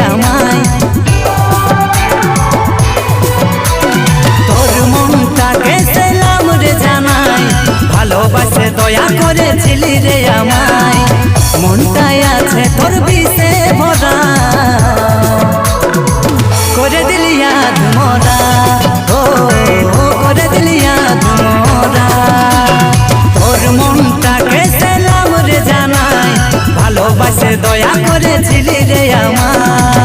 আমায় তোর মনটাকে সালাম রে জানাই ভালোবাসে দয়া করেছিলি রে আমায় মনটায় আছে তোর বিষে ভরা করে দিলি আধ মরা ও করে দিলি আধ মরা তোর মনটাকে সালাম রে জানাই ভালোবাসে দয়া করেছিলি রে আমায়